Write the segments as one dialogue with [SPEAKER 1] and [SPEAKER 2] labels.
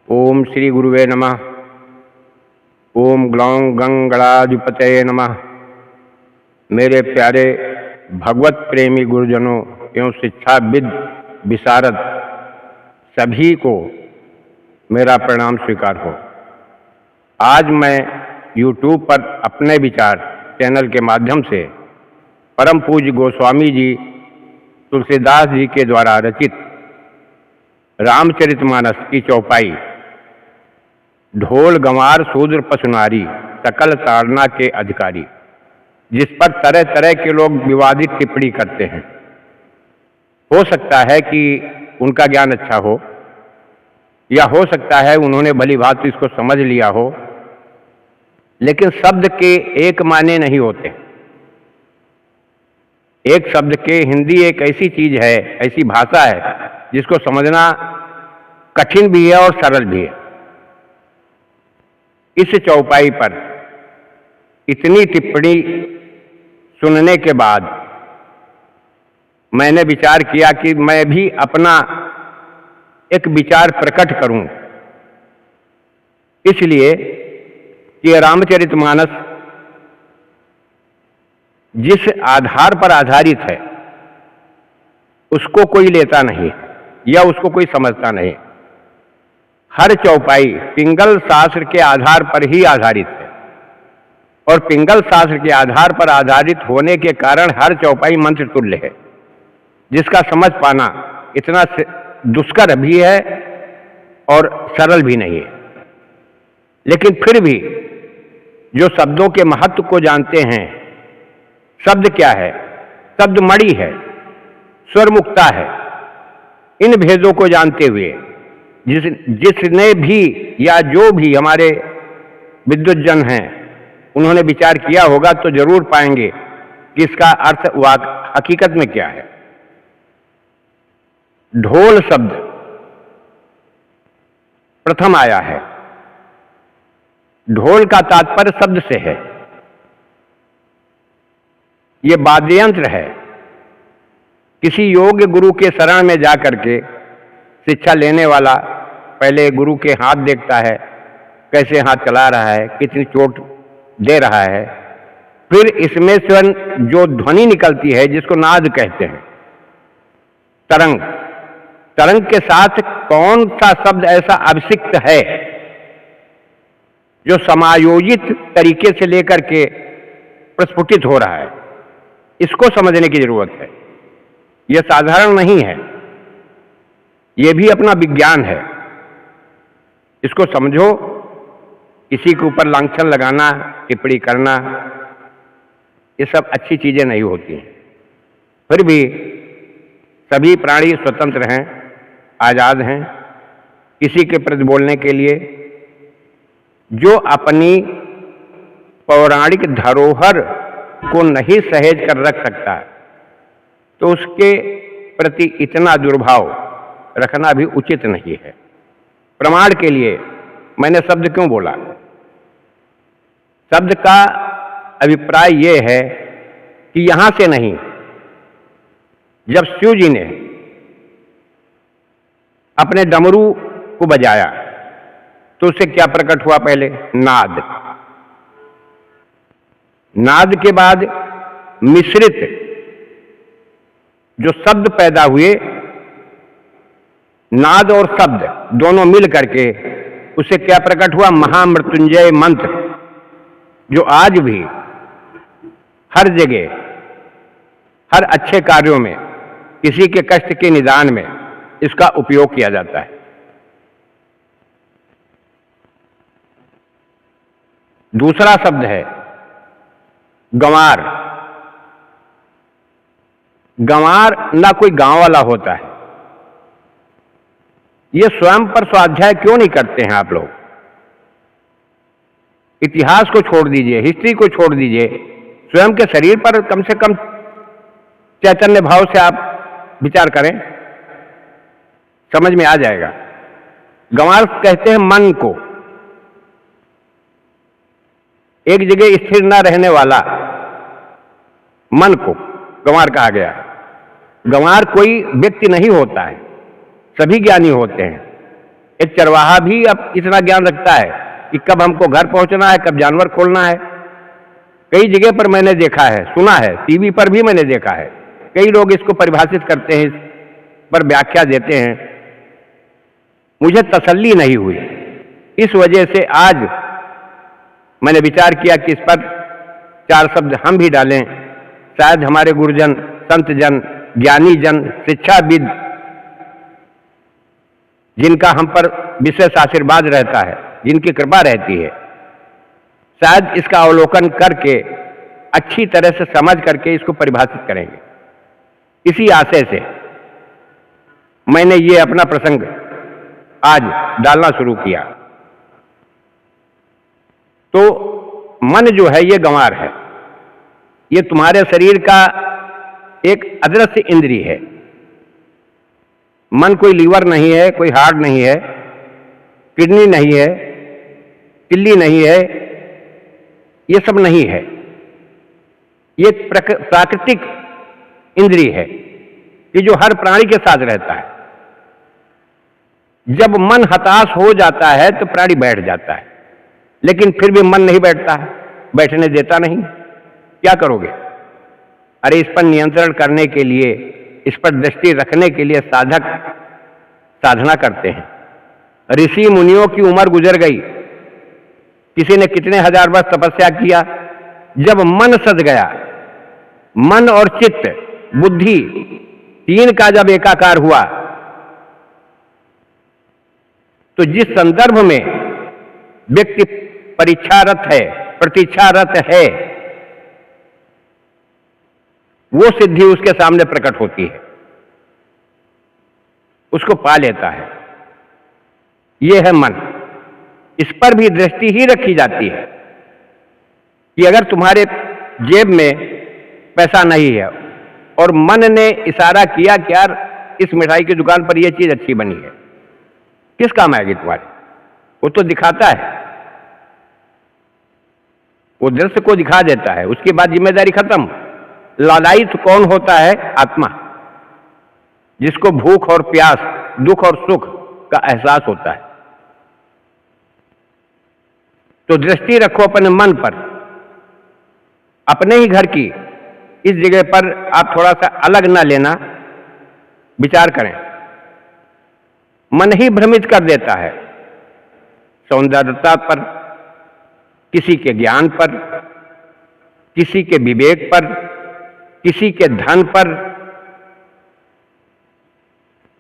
[SPEAKER 1] ओम श्री गुरुवे नमः। ओम ग्लौं गं गणाधिपतये नमः। मेरे प्यारे भगवत प्रेमी गुरुजनों एवं शिक्षाविद विशारद सभी को मेरा प्रणाम स्वीकार हो। आज मैं YouTube पर अपने विचार चैनल के माध्यम से परम पूज्य गोस्वामी जी तुलसीदास जी के द्वारा रचित रामचरितमानस की चौपाई ढोल गंवार शूद्र पशुनारी सकल ताड़ना के अधिकारी, जिस पर तरह तरह के लोग विवादित टिप्पणी करते हैं। हो सकता है कि उनका ज्ञान अच्छा हो, या हो सकता है उन्होंने भली भांति इसको समझ लिया हो, लेकिन शब्द के एक माने नहीं होते। एक शब्द के हिंदी एक ऐसी चीज है, ऐसी भाषा है जिसको समझना कठिन भी है और सरल भी है। इस चौपाई पर इतनी टिप्पणी सुनने के बाद मैंने विचार किया कि मैं भी अपना एक विचार प्रकट करूं, इसलिए कि रामचरितमानस जिस आधार पर आधारित है उसको कोई लेता नहीं या उसको कोई समझता नहीं। हर चौपाई पिंगल शास्त्र के आधार पर ही आधारित है, और पिंगल शास्त्र के आधार पर आधारित होने के कारण हर चौपाई मंत्र तुल्य है, जिसका समझ पाना इतना दुष्कर भी है और सरल भी नहीं है। लेकिन फिर भी जो शब्दों के महत्व को जानते हैं, शब्द क्या है, शब्द मणि है, स्वर मुक्ता है, इन भेदों को जानते हुए जिसने भी या जो भी हमारे विद्वज्जन हैं उन्होंने विचार किया होगा तो जरूर पाएंगे कि इसका अर्थ हकीकत में क्या है। ढोल शब्द प्रथम आया है। ढोल का तात्पर्य शब्द से है। ये वाद्ययंत्र है। किसी योग्य गुरु के शरण में जाकर के शिक्षा लेने वाला पहले गुरु के हाथ देखता है, कैसे हाथ चला रहा है, कितनी चोट दे रहा है, फिर इसमें से जो ध्वनि निकलती है जिसको नाद कहते हैं, तरंग, तरंग के साथ कौन सा शब्द ऐसा अभिषिक्त है जो समायोजित तरीके से लेकर के प्रस्फुटित हो रहा है, इसको समझने की जरूरत है। यह साधारण नहीं है, यह भी अपना विज्ञान है। इसको समझो। किसी के ऊपर लांछन लगाना, टिप्पणी करना, ये सब अच्छी चीजें नहीं होती हैं। फिर भी सभी प्राणी स्वतंत्र हैं, आजाद हैं किसी के प्रति बोलने के लिए। जो अपनी पौराणिक धरोहर को नहीं सहेज कर रख सकता तो उसके प्रति इतना दुर्भाव रखना भी उचित नहीं है। प्रमाण के लिए मैंने शब्द क्यों बोला? शब्द का अभिप्राय यह है कि यहां से नहीं, जब शिव जी ने अपने डमरू को बजाया तो उससे क्या प्रकट हुआ? पहले नाद, नाद के बाद मिश्रित जो शब्द पैदा हुए, नाद और शब्द दोनों मिल करके उससे क्या प्रकट हुआ? महामृत्युंजय मंत्र, जो आज भी हर जगह, हर अच्छे कार्यों में, किसी के कष्ट के निदान में इसका उपयोग किया जाता है। दूसरा शब्द है गंवार। गंवार ना कोई गांव वाला होता है। ये स्वयं पर स्वाध्याय क्यों नहीं करते हैं आप लोग? इतिहास को छोड़ दीजिए, हिस्ट्री को छोड़ दीजिए, स्वयं के शरीर पर कम से कम चैतन्य भाव से आप विचार करें, समझ में आ जाएगा। गंवार कहते हैं मन को, एक जगह स्थिर न रहने वाला मन को गंवार कहा गया। गंवार कोई व्यक्ति नहीं होता है, सभी ज्ञानी होते हैं, एक चरवाहा भी अब इतना ज्ञान रखता है कि कब हमको घर पहुंचना है, कब जानवर खोलना है। कई जगह पर मैंने देखा है, सुना है, टीवी पर भी मैंने देखा है, कई लोग इसको परिभाषित करते हैं, इस पर व्याख्या देते हैं। मुझे तसल्ली नहीं हुई। इस वजह से आज मैंने विचार किया कि इस पर 4 शब्द हम भी डालें। शायद हमारे गुरुजन, संत जन, ज्ञानी जन, शिक्षाविद, जिनका हम पर विशेष आशीर्वाद रहता है, जिनकी कृपा रहती है, शायद इसका अवलोकन करके अच्छी तरह से समझ करके इसको परिभाषित करेंगे। इसी आशय से मैंने ये अपना प्रसंग आज डालना शुरू किया। तो मन जो है ये गंवार है, ये तुम्हारे शरीर का एक अदृश्य इंद्रिय है। मन कोई लीवर नहीं है, कोई हार्ट नहीं है, किडनी नहीं है, तिल्ली नहीं है, ये सब नहीं है। ये प्राकृतिक इंद्रिय है कि जो हर प्राणी के साथ रहता है। जब मन हताश हो जाता है तो प्राणी बैठ जाता है, लेकिन फिर भी मन नहीं बैठता है, बैठने देता नहीं। क्या करोगे? अरे इस पर नियंत्रण करने के लिए, इस पर दृष्टि रखने के लिए साधक साधना करते हैं। ऋषि मुनियों की उम्र गुजर गई, किसी ने कितने हजार वर्ष तपस्या किया। जब मन सज गया, मन और चित्त, बुद्धि, तीन का जब एकाकार हुआ, तो जिस संदर्भ में व्यक्ति परीक्षारत है, प्रतीक्षारत है, वो सिद्धि उसके सामने प्रकट होती है, उसको पा लेता है। ये है मन। इस पर भी दृष्टि ही रखी जाती है कि अगर तुम्हारे जेब में पैसा नहीं है और मन ने इशारा किया कि यार इस मिठाई की दुकान पर यह चीज अच्छी बनी है, किस काम आएगी तुम्हारी? वो तो दिखाता है, वो दृश्य को दिखा देता है, उसके बाद जिम्मेदारी खत्म। लालायित कौन होता है? आत्मा, जिसको भूख और प्यास, दुख और सुख का एहसास होता है। तो दृष्टि रखो अपने मन पर, अपने ही घर की। इस जगह पर आप थोड़ा सा अलग ना लेना, विचार करें। मन ही भ्रमित कर देता है, सौंदर्यता पर, किसी के ज्ञान पर, किसी के विवेक पर, किसी के धन पर।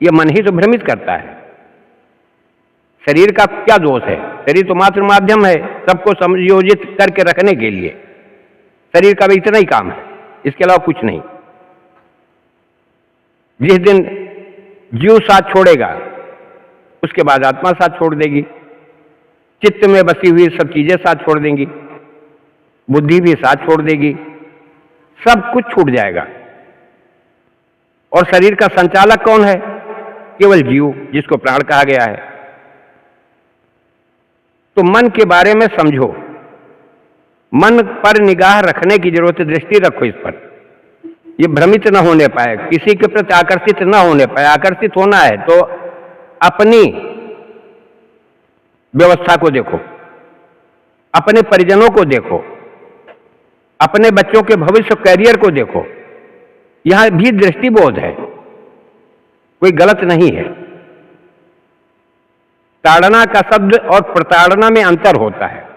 [SPEAKER 1] यह मन ही तो भ्रमित करता है। शरीर का क्या दोष है? शरीर तो मात्र माध्यम है सबको संयोजित करके रखने के लिए। शरीर का भी इतना ही काम है, इसके अलावा कुछ नहीं। जिस दिन जीव साथ छोड़ेगा, उसके बाद आत्मा साथ छोड़ देगी, चित्त में बसी हुई सब चीजें साथ छोड़ देंगी, बुद्धि भी साथ छोड़ देगी, सब कुछ छूट जाएगा। और शरीर का संचालक कौन है? केवल जीव, जिसको प्राण कहा गया है। तो मन के बारे में समझो, मन पर निगाह रखने की जरूरत है, दृष्टि रखो इस पर। ये भ्रमित न होने पाए, किसी के प्रति आकर्षित न होने पाए। आकर्षित होना है तो अपनी व्यवस्था को देखो, अपने परिजनों को देखो, अपने बच्चों के भविष्य कैरियर को देखो। यहां भी दृष्टिबोध है, कोई गलत नहीं है। ताड़ना का शब्द और प्रताड़ना में अंतर होता है।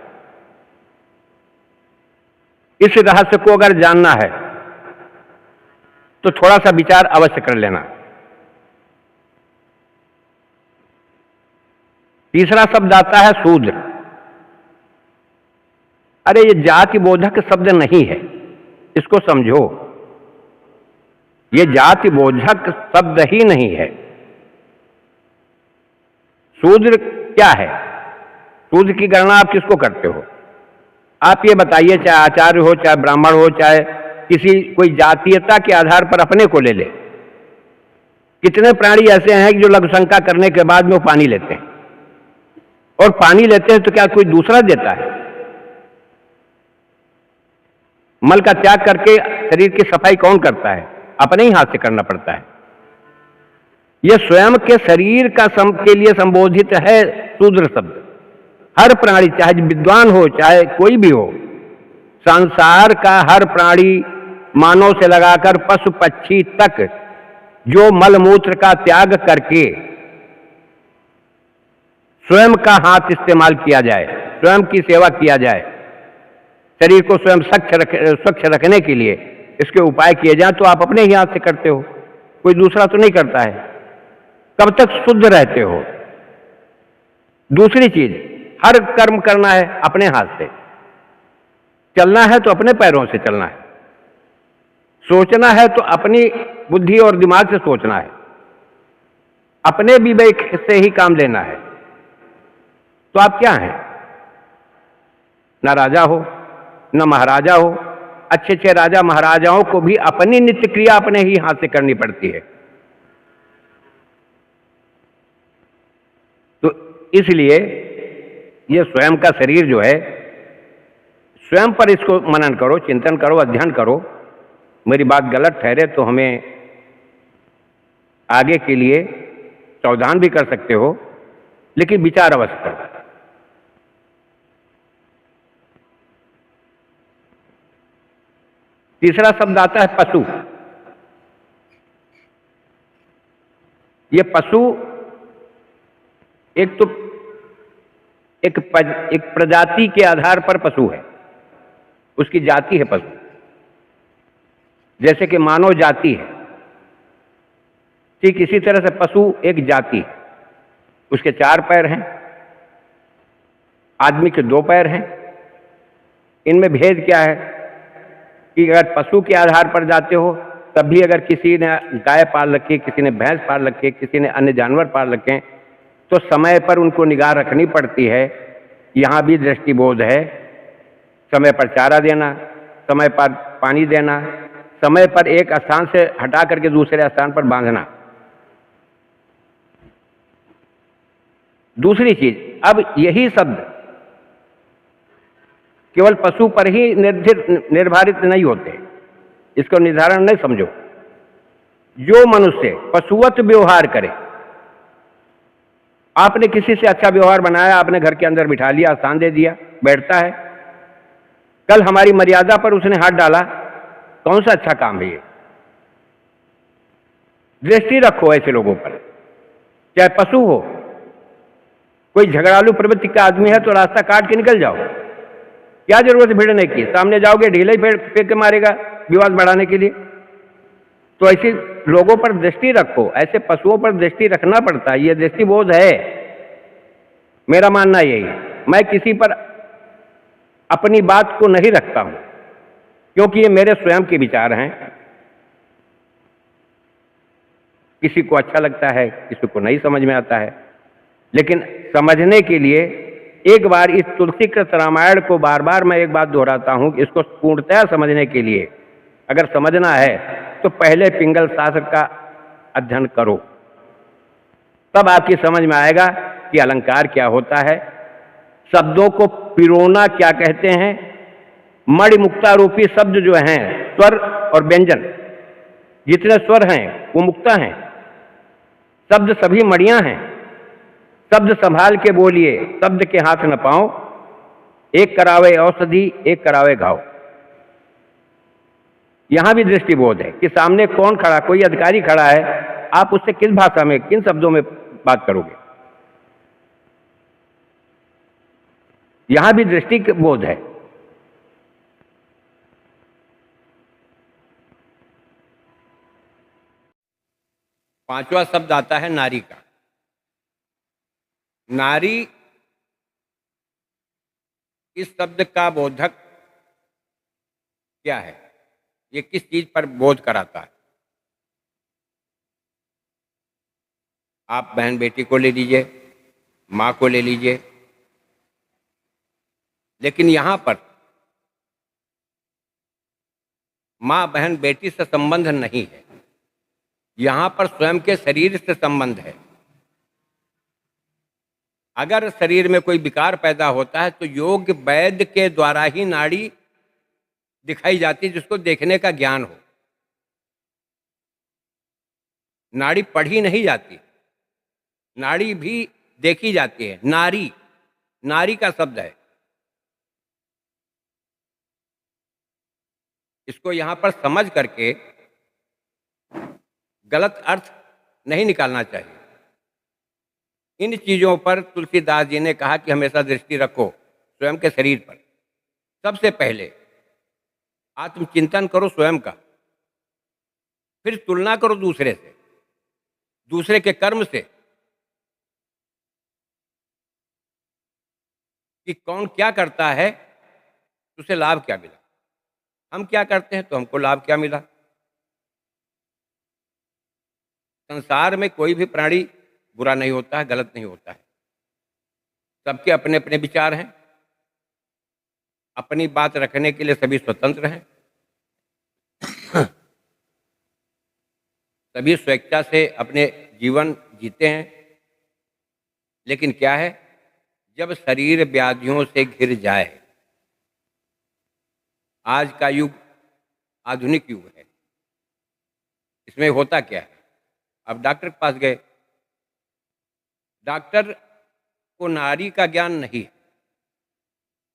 [SPEAKER 1] इस रहस्य को अगर जानना है तो थोड़ा सा विचार अवश्य कर लेना। तीसरा शब्द आता है शूद्र। अरे ये जाति बोधक शब्द नहीं है, इसको समझो। ये जाति बोधक शब्द ही नहीं है। शूद्र क्या है? शूद्र की गणना आप किसको करते हो? आप ये बताइए, चाहे आचार्य हो, चाहे ब्राह्मण हो, चाहे किसी कोई जातीयता के आधार पर अपने को ले ले। कितने प्राणी ऐसे हैं जो लघु शंका करने के बाद में वो पानी लेते हैं, और पानी लेते हैं तो क्या कोई दूसरा देता है? मल का त्याग करके शरीर की सफाई कौन करता है? अपने ही हाथ से करना पड़ता है। यह स्वयं के शरीर का के लिए संबोधित है शूद्र शब्द। हर प्राणी, चाहे विद्वान हो चाहे कोई भी हो, संसार का हर प्राणी, मानव से लगाकर पशु पक्षी तक, जो मलमूत्र का त्याग करके स्वयं का हाथ इस्तेमाल किया जाए, स्वयं की सेवा किया जाए, शरीर को स्वयं स्वच्छ रखने के लिए इसके उपाय किए जाए, तो आप अपने ही हाथ से करते हो, कोई दूसरा तो नहीं करता है। कब तक शुद्ध रहते हो? दूसरी चीज, हर कर्म करना है अपने हाथ से, चलना है तो अपने पैरों से चलना है, सोचना है तो अपनी बुद्धि और दिमाग से सोचना है, अपने विवेक से ही काम लेना है। तो आप क्या हैं? न राजा हो न महाराजा हो। अच्छे अच्छे राजा महाराजाओं को भी अपनी नित्य क्रिया अपने ही हाथ से करनी पड़ती है। तो इसलिए ये स्वयं का शरीर जो है, स्वयं पर इसको मनन करो, चिंतन करो, अध्ययन करो। मेरी बात गलत ठहरे तो हमें आगे के लिए सावधान भी कर सकते हो, लेकिन विचार अवश्य करो। तीसरा शब्द आता है पशु। ये पशु एक तो एक प्रजाति के आधार पर पशु है, उसकी जाति है पशु। जैसे कि मानव जाति है, ठीक इसी तरह से पशु एक जाति है। उसके 4 पैर हैं, आदमी के 2 पैर हैं। इनमें भेद क्या है कि अगर पशु के आधार पर जाते हो, तब भी अगर किसी ने गाय पाल रखी, किसी ने भैंस पाल रखी, किसी ने अन्य जानवर पाल रखे, तो समय पर उनको निगाह रखनी पड़ती है। यहाँ भी दृष्टिबोध है, समय पर चारा देना, समय पर पानी देना, समय पर एक स्थान से हटा करके दूसरे स्थान पर बांधना। दूसरी चीज, अब यही शब्द केवल पशु पर ही निर्धारित नहीं होते, इसको निर्धारण नहीं समझो। जो मनुष्य पशुवत व्यवहार करे, आपने किसी से अच्छा व्यवहार बनाया, आपने घर के अंदर बिठा लिया, स्थान दे दिया, बैठता है, कल हमारी मर्यादा पर उसने हाथ डाला, कौन सा अच्छा काम है ये? दृष्टि रखो ऐसे लोगों पर, चाहे पशु हो। कोई झगड़ालू प्रवृत्ति का आदमी है तो रास्ता काट के निकल जाओ, क्या जरूरत है भिड़ने की? सामने जाओगे ढीले ही फेंक के मारेगा विवाद बढ़ाने के लिए। तो ऐसे लोगों पर दृष्टि रखो, ऐसे पशुओं पर दृष्टि रखना पड़ता है। ये दृष्टिबोध है, मेरा मानना यही है। मैं किसी पर अपनी बात को नहीं रखता हूं, क्योंकि ये मेरे स्वयं के विचार हैं। किसी को अच्छा लगता है, किसी को नहीं समझ में आता है, लेकिन समझने के लिए एक बार इस तुलसीकृत रामायण को बार बार मैं एक बात दोहराता हूं कि इसको पूर्णतया समझने के लिए अगर समझना है तो पहले पिंगल शास्त्र का अध्ययन करो, तब आपकी समझ में आएगा कि अलंकार क्या होता है, शब्दों को पिरोना क्या कहते हैं। मणिमुक्ता रूपी शब्द जो हैं, स्वर और व्यंजन, जितने स्वर हैं वो मुक्ता हैं, शब्द सभी मणियां हैं। शब्द संभाल के बोलिए, शब्द के हाथ न पाओ, एक करावे औषधि एक करावे घाव। यहां भी दृष्टिबोध है कि सामने कौन खड़ा, कोई अधिकारी खड़ा है, आप उससे किस भाषा में, किन शब्दों में बात करोगे। यहां भी दृष्टिबोध है। पांचवा शब्द आता है नारी का। नारी इस शब्द का बोधक क्या है? ये किस चीज पर बोध कराता है? आप बहन बेटी को ले लीजिए, मां को ले लीजिए, लेकिन यहां पर मां बहन बेटी से संबंध नहीं है, यहां पर स्वयं के शरीर से संबंध है। अगर शरीर में कोई विकार पैदा होता है तो योग वैद्य के द्वारा ही नाड़ी दिखाई जाती है, जिसको देखने का ज्ञान हो। नाड़ी पढ़ी नहीं जाती, नाड़ी भी देखी जाती है। नारी, नारी का शब्द है। इसको यहां पर समझ करके गलत अर्थ नहीं निकालना चाहिए। इन चीजों पर तुलसीदास जी ने कहा कि हमेशा दृष्टि रखो स्वयं के शरीर पर। सबसे पहले आत्मचिंतन करो स्वयं का, फिर तुलना करो दूसरे से, दूसरे के कर्म से, कि कौन क्या करता है तो उसे लाभ क्या मिला, हम क्या करते हैं तो हमको लाभ क्या मिला। संसार में कोई भी प्राणी बुरा नहीं होता है, गलत नहीं होता है। सबके अपने अपने विचार हैं, अपनी बात रखने के लिए सभी स्वतंत्र हैं, सभी स्वेच्छा से अपने जीवन जीते हैं। लेकिन क्या है, जब शरीर व्याधियों से घिर जाए, आज का युग आधुनिक युग है, इसमें होता क्या है, अब डॉक्टर के पास गए, डॉक्टर को नाड़ी का ज्ञान नहीं है,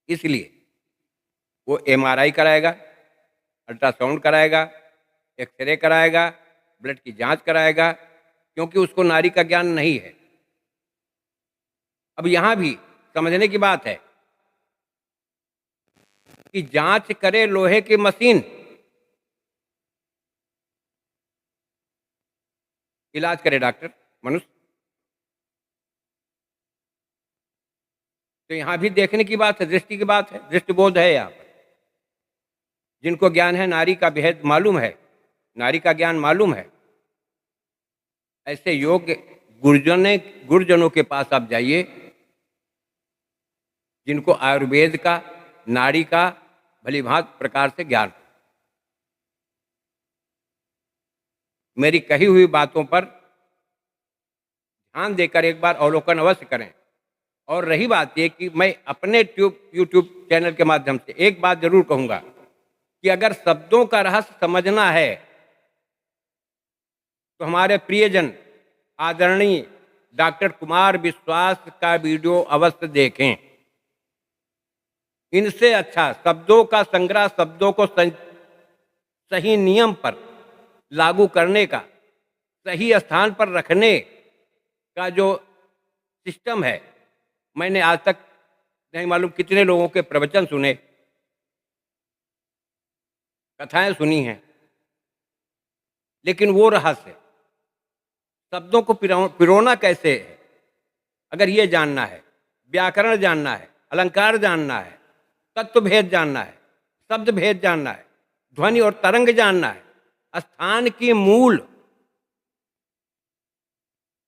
[SPEAKER 1] इसलिए वो एमआरआई कराएगा, अल्ट्रासाउंड कराएगा, एक्सरे कराएगा, ब्लड की जांच कराएगा, क्योंकि उसको नाड़ी का ज्ञान नहीं है। अब यहां भी समझने की बात है कि जांच करे लोहे की मशीन, इलाज करे डॉक्टर मनुष्य। तो यहां भी देखने की बात है, दृष्टि की बात है, दृष्टिबोध है। यहाँ पर जिनको ज्ञान है, नारी का भेद मालूम है, नारी का ज्ञान मालूम है, ऐसे योग्य गुरुजनों के पास आप जाइए, जिनको आयुर्वेद का, नाड़ी का भलीभांत प्रकार से ज्ञान। मेरी कही हुई बातों पर ध्यान देकर एक बार अवलोकन अवश्य करें। और रही बात ये कि मैं अपने यूट्यूब चैनल के माध्यम से एक बात जरूर कहूंगा कि अगर शब्दों का रहस्य समझना है तो हमारे प्रियजन आदरणीय डॉक्टर कुमार विश्वास का वीडियो अवश्य देखें। इनसे अच्छा शब्दों का संग्रह, शब्दों को सही नियम पर लागू करने का, सही स्थान पर रखने का जो सिस्टम है, मैंने आज तक नहीं मालूम कितने लोगों के प्रवचन सुने, कथाएं सुनी हैं, लेकिन वो रहस्य शब्दों को पिरोना कैसे है, अगर ये जानना है, व्याकरण जानना है, अलंकार जानना है, तत्व भेद जानना है, शब्द भेद जानना है, ध्वनि और तरंग जानना है, स्थान की मूल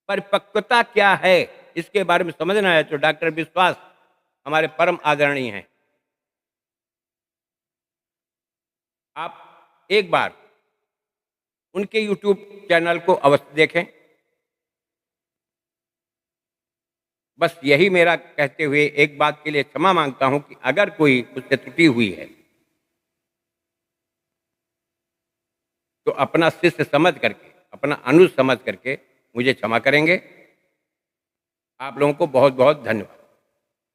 [SPEAKER 1] परिपक्वता क्या है, इसके बारे में समझना है तो डॉक्टर विश्वास हमारे परम आदरणीय हैं। आप एक बार उनके YouTube चैनल को अवश्य देखें। बस यही मेरा कहते हुए एक बात के लिए क्षमा मांगता हूं कि अगर कोई उससे त्रुटि हुई है तो अपना शिष्य समझ करके, अपना अनुज समझ करके मुझे क्षमा करेंगे। आप लोगों को बहुत बहुत धन्यवाद।